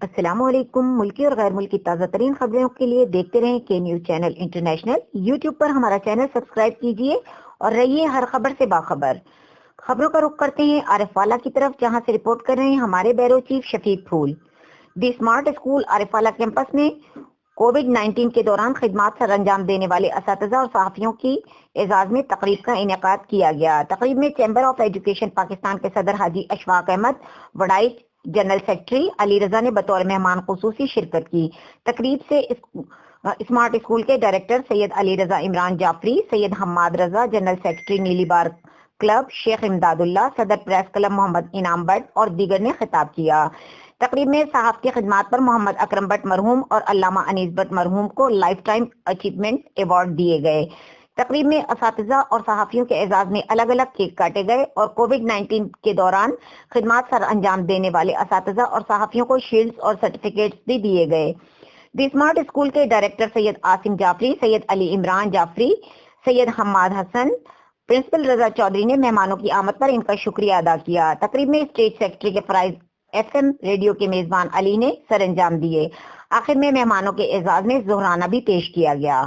السلام علیکم۔ ملکی اور غیر ملکی تازہ ترین خبروں کے لیے دیکھتے رہیں کے نیوز چینل انٹرنیشنل۔ یوٹیوب پر ہمارا چینل سبسکرائب کیجئے اور رہیے ہر خبر سے باخبر۔ خبروں کا رخ کرتے ہیں عارف والا کی طرف، جہاں سے رپورٹ کر رہے ہیں ہمارے بیورو چیف شفیق پھول۔ دی اسمارٹ اسکول عارف والا کیمپس میں کووڈ-19 کے دوران خدمات سر انجام دینے والے اساتذہ اور صحافیوں کی اعزاز میں تقریب کا انعقاد کیا گیا۔ تقریب میں چیمبر آف ایجوکیشن پاکستان کے صدر حاجی اشفاق احمد، وڈائچ جنرل سیکرٹری علی رضا نے بطور مہمان خصوصی شرکت کی۔ تقریب سے اسمارٹ اسکول کے ڈائریکٹر سید علی رضا عمران جعفری، سید حماد رضا، جنرل سیکرٹری نیلی بار کلب شیخ امداد اللہ، صدر پریس کلب محمد انعام بٹ اور دیگر نے خطاب کیا۔ تقریب میں صحافت کی خدمات پر محمد اکرم بٹ مرحوم اور علامہ انیس بٹ مرحوم کو لائف ٹائم اچیومنٹ ایوارڈ دیے گئے۔ تقریب میں اساتذہ اور صحافیوں کے اعزاز میں الگ الگ کیک کاٹے گئے اور کووڈ-19 کے دوران خدمات سر انجام دینے والے اساتذہ اور صحافیوں کو شیلڈز اور سرٹیفکیٹس بھی دیے گئے۔ دی اسمارٹ اسکول کے ڈائریکٹر سید عاصم جعفری، سید علی عمران جعفری، سید حماد حسن، پرنسپل رضا چودھری نے مہمانوں کی آمد پر ان کا شکریہ ادا کیا۔ تقریب میں اسٹیٹ سیکرٹری کے فرائض FM ریڈیو کے میزبان علی نے سر انجام دیے۔ آخر میں مہمانوں کے اعزاز میں ظہرانہ بھی پیش کیا گیا۔